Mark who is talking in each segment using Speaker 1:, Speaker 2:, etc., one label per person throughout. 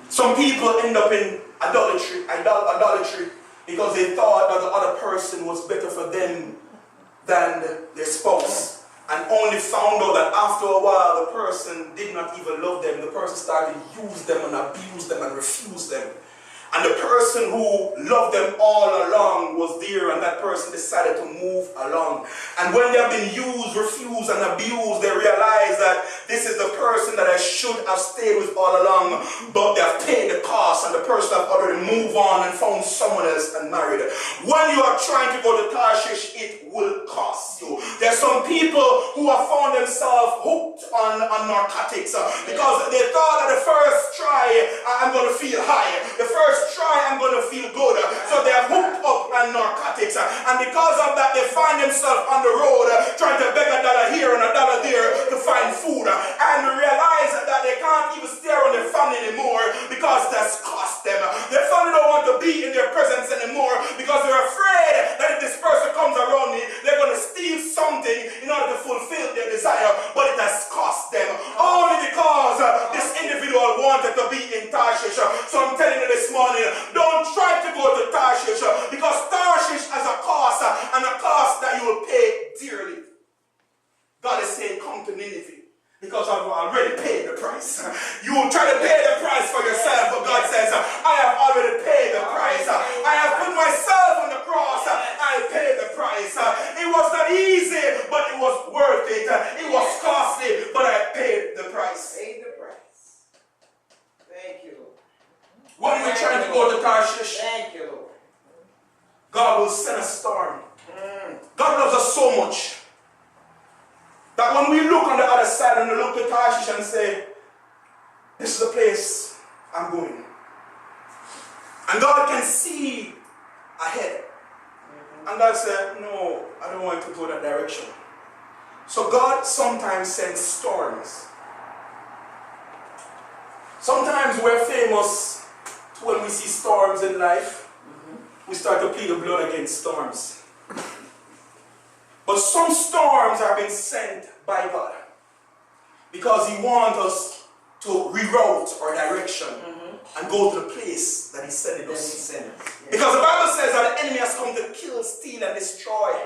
Speaker 1: Some people end up in idolatry because they thought that the other person was better for them than their spouse. And only found out that after a while the person did not even love them. The person started to use them and abuse them and refuse them. And the person who loved them all along was there, and that person decided to move along. And when they have been used, refused, and abused, they realize that this is the person that I should have stayed with all along, but they have paid the cost, and the person have already moved on and found someone else and married. When you are trying to go to Tarshish, it will cost you. There are some people who have found themselves hooked on narcotics because they thought that the first try, I'm going to feel high. The first try, I'm going to feel good. So they are hooked up on narcotics. And because of that, they find themselves on the road trying to beg a dollar here and a dollar there to find food. And realize that they can't even stay around their family anymore because that's cost them. Their family don't want to be in their presence anymore because they're afraid that if this person comes around me, they're going to steal something in order to fulfill their desire. But it has cost them. Only because this individual wanted to be in Tarshish. So I'm telling you this morning, don't try to go to Tarshish because Tarshish has a cost and a cost that you will pay dearly. God is saying, come to Nineveh because I've already paid the price. You will try to pay the price for yourself, but God says, I have already paid the price. I have put myself on the cross. I paid the price. It was not easy, but it was worth it. It was costly, but I paid the price.
Speaker 2: Paid the price. Thank you, Lord.
Speaker 1: When you're trying to go to Tarshish,
Speaker 2: thank you, Lord,
Speaker 1: God will send a storm. God loves us so much that when we look on the other side and we look to Tarshish and say, this is the place I'm going. And God can see ahead. And God said, no, I don't want to go that direction. So God sometimes sends storms. Sometimes we're famous when we see storms in life. We start to plead the blood against storms. But some storms are being sent by God because He wants us to reroute our direction and go to the place that He's sending us. Because the Bible says that the enemy has come to kill, steal, and destroy.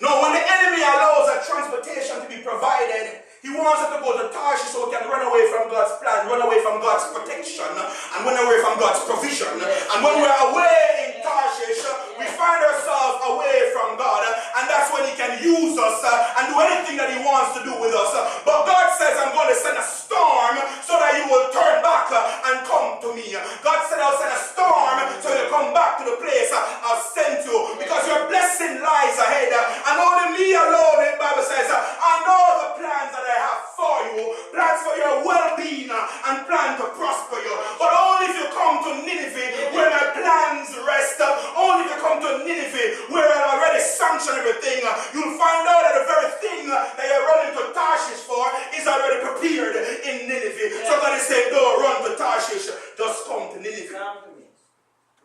Speaker 1: No, when the enemy allows a transportation to be provided, he wants us to go to Tarshish so we can run away from God's plan, run away from God's protection, and run away from God's provision. And when we're away in Tarshish, we find ourselves away from God, and that's when He can use us and do anything that He wants to do with us. But God says, I'm going to send a storm so that you will turn back and come to me. God said, I'll send a storm so you'll come back to the place I've sent you, because your blessing lies ahead. And only me alone, the Bible says, I know the plans that I have for you, plans for your well-being and plan to prosper you. But only if you come to Nineveh where my plans rest, only if you come to Nineveh where I already sanctioned everything, you'll find out that the very thing that you're running to Tarshish for is already prepared in Nineveh. So God is saying, don't run to Tarshish, just come to Nineveh.
Speaker 2: come to me.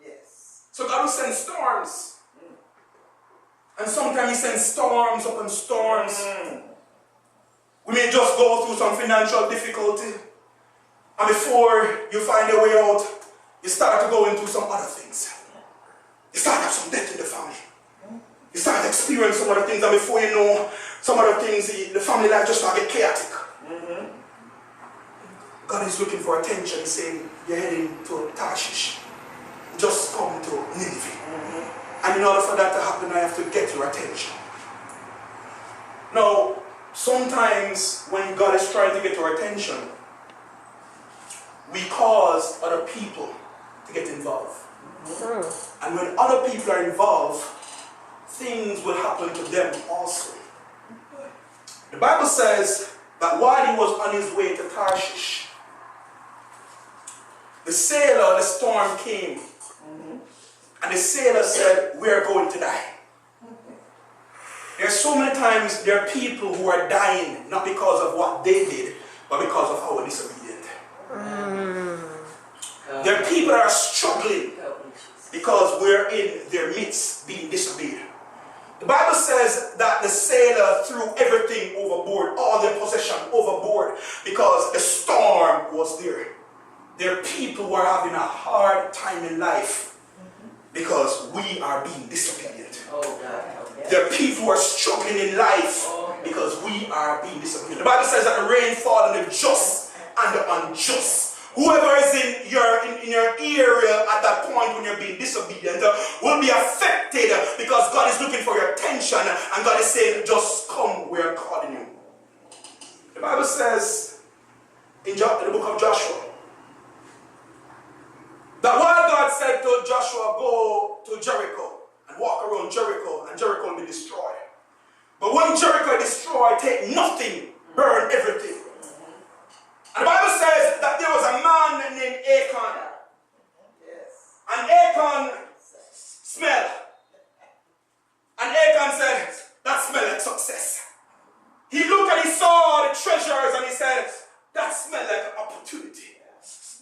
Speaker 2: Yes.
Speaker 1: So God will send storms. And sometimes He sends storms upon storms. We may just go through some financial difficulty, and before you find your way out, you start to go into some other things. You start to have some death in the family. You start to experience some other things, and before you know, some other things, the family life just start to get chaotic. God is looking for attention. He's saying, you're heading to Tarshish. Just come to Nineveh. And in order for that to happen, I have to get your attention. Now, sometimes when God is trying to get your attention, we cause other people to get involved. And when other people are involved, things will happen to them also. The Bible says that while he was on his way to Tarshish, the sailor, the storm came. And the sailor said, we are going to die. There are so many times there are people who are dying, not because of what they did, but because of how disobedient. There are people that are struggling because we're in their midst being disobedient. The Bible says that the sailor threw everything overboard, all their possession overboard, because the storm was there. There are people who are having a hard time in life because we are being disobedient.
Speaker 2: Oh, God. Okay.
Speaker 1: There are people who are struggling in life because we are being disobedient. The Bible says that the rain falls on the just and the unjust. Whoever is in your area at that point when you're being disobedient will be affected because God is looking for your attention and God is saying, just come, we are calling you. The Bible says in the book of Joshua that while God said to Joshua, go to Jericho and walk around Jericho and Jericho will be destroyed. But when Jericho is destroyed, take nothing, burn everything. And the Bible says that there was a man named Achan.
Speaker 2: Yes.
Speaker 1: And Achan smelled. And Achan said, that smells like success. He looked and he saw the treasures and he said, that smells like an opportunity.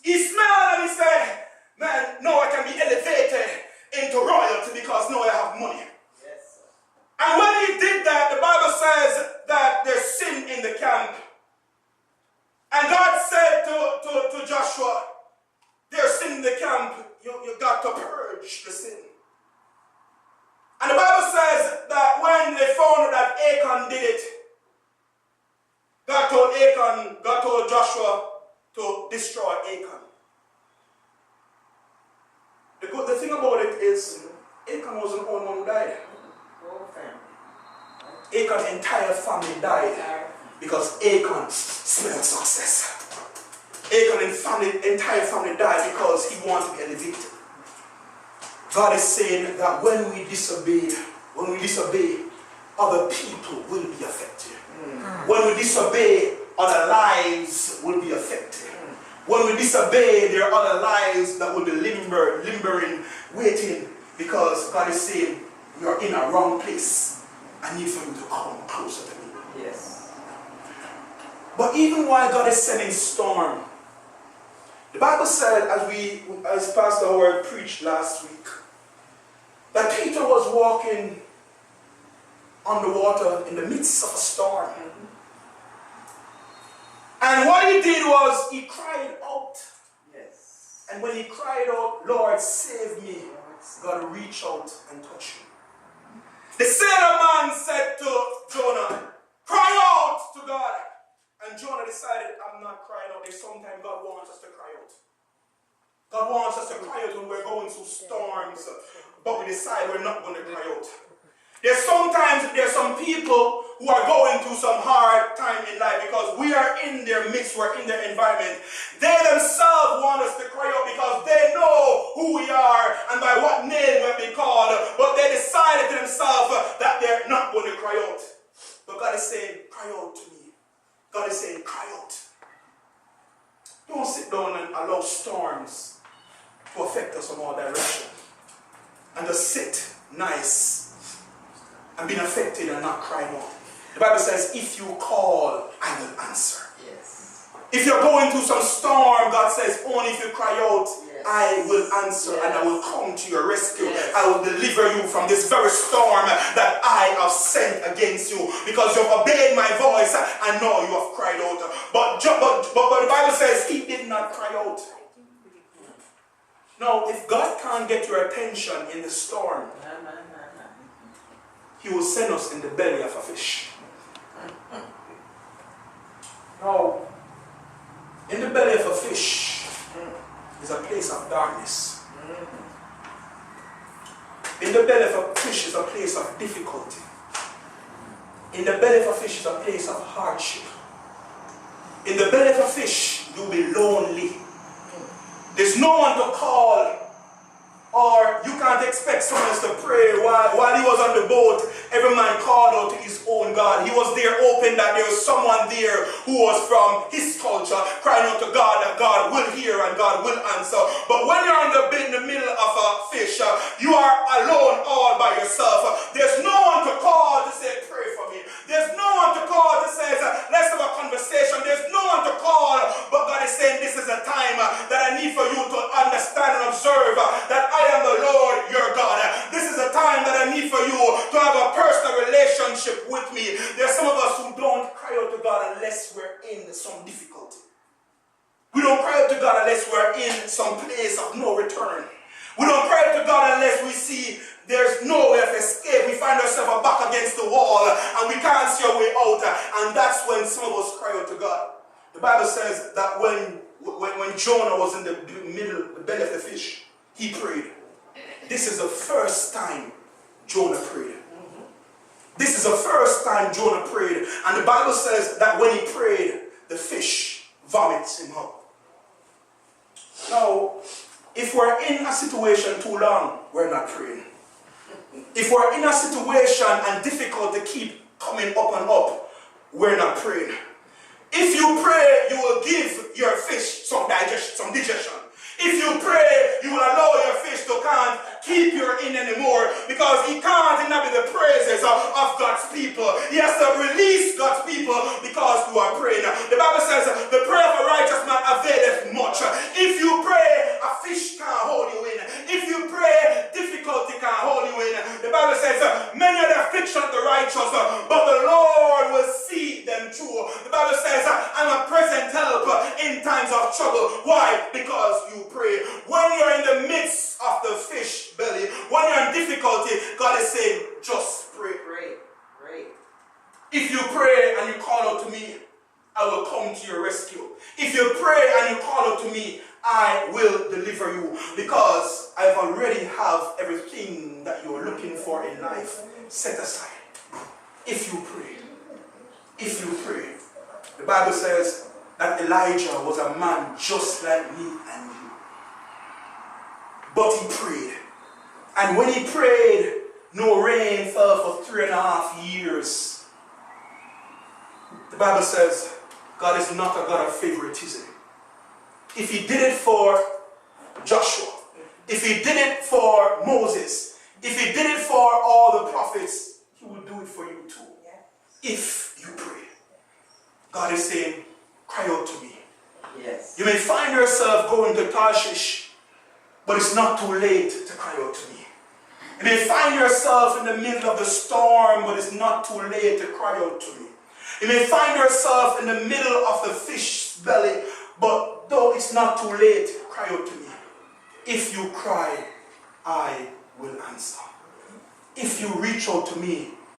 Speaker 1: He smelled and he said, man, now I can be elevated into royalty because now I have money.
Speaker 2: Yes.
Speaker 1: And when he did that, the Bible says that there's sin in the camp. And God said to Joshua, there's sin in the camp, you got to purge the sin. And the Bible says that when they found that Achan did it, God told Joshua to destroy Achan. The thing about it is, Achan wasn't the only one who died.
Speaker 2: Whole family.
Speaker 1: Achan's entire family died because Achan smelled success. Achan's entire family died because he wanted to be elevated. God is saying that when we disobey, other people will be affected. When we disobey, other lives will be affected. When we disobey, there are other lives that will be limbering, waiting, because God is saying, you are in a wrong place. I need for you to come closer to me.
Speaker 2: Yes.
Speaker 1: But even while God is sending storm, the Bible said, as Pastor Howard preached last week, that Peter was walking on the water in the midst of a storm. And what he did was, he cried out.
Speaker 2: Yes.
Speaker 1: And when he cried out, Lord, save me, God reached out and touched him. The sailor man said to Jonah, cry out to God. And Jonah decided, I'm not crying out. There's sometimes God wants us to cry out. God wants us to cry out when we're going through storms, but we decide we're not going to cry out. There's some people who are going through some hard time in life because we are in their midst, we're in their environment. They themselves want us to cry out because they know who we are and by what name we've been called, but they decided to themselves that they're not going to cry out. But God is saying, cry out to me. God is saying, cry out. Don't sit down and allow storms to affect us from all directions. And just sit nice and being affected and not crying out. The Bible says, if you call, I will answer.
Speaker 2: Yes.
Speaker 1: If you're going through some storm, God says, only if you cry out,
Speaker 2: yes,
Speaker 1: I will answer, and I will come to your rescue.
Speaker 2: Yes.
Speaker 1: I will deliver you from this very storm that I have sent against you. Because you have obeyed my voice, and now you have cried out. But the Bible says he did not cry out. Now, if God can't get your attention in the storm, he will send us in the belly of a fish. Now, in the belly of a fish is a place of darkness. In the belly of a fish is a place of difficulty. In the belly of a fish is a place of hardship. In the belly of a fish, you'll be lonely. There's no one to call. Or you can't expect someone else to pray. While he was on the boat, every man called out to his own God. He was there hoping that there was someone there who was from his culture, crying out to God that God will hear and God will answer. But when you're in the middle of a fish, you are alone all by yourself. There's no one to call to say, pray for me. There's no one to call to say, let's have a conversation. There's no one to call. But God is saying, this is a time that I need for you to understand and observe that I am the Lord your God. This is a time that I need for you to have a personal relationship with me. There are some of us who don't cry out to God unless we're in some difficulty. We don't cry out to God unless we're in some place of no return. We don't pray to God unless we see there's no way of escape. We find ourselves back against the wall and we can't see our way out. And that's when some of us cry out to God. The Bible says that when Jonah was in the belly of the fish, he prayed. This is the first time Jonah prayed. This is the first time Jonah prayed. And the Bible says that when he prayed, the fish vomits him up. Now, if we're in a situation too long, we're not praying. If we're in a situation and difficulty keep coming up and up, we're not praying. If you pray, you will give your fish some digestion. If you pray, you will allow your fish to can't keep your in anymore, because he can't inhabit the praises of God's people. He has to release God's people because you are praying. The Bible says the prayer of a righteous man availeth much. If you pray, a fish can't hold you in. If you pray, difficulty can't hold you in. The Bible says many are the affliction of the righteous, but the Lord will see them through. The Bible says I'm a present help in times of trouble. Why? Because you pray. When you're in the midst of the fish belly, when you're in difficulty, God is saying, just pray.
Speaker 2: Pray.
Speaker 1: If you pray and you call out to me, I will come to your rescue. If you pray and you call out to me, I will deliver you, because I've already have everything that you're looking for in life set aside. If you pray. If you pray. The Bible says that Elijah was a man just like me and you. But he prayed. And when he prayed, no rain fell for 3.5 years. The Bible says God is not a God of favoritism. If he did it for Joshua, if he did it for Moses, if he did it for all the prophets, he will do it for you too. If you pray. God is saying, cry out to me.
Speaker 2: Yes.
Speaker 1: You may find yourself going to Tarshish, but it's not too late to cry out to me. You may find yourself in the middle of the storm, but it's not too late to cry out to me. You may find yourself in the middle of the fish's belly, but though it's not too late, cry out to me. If you cry, I will answer. If you reach out to me,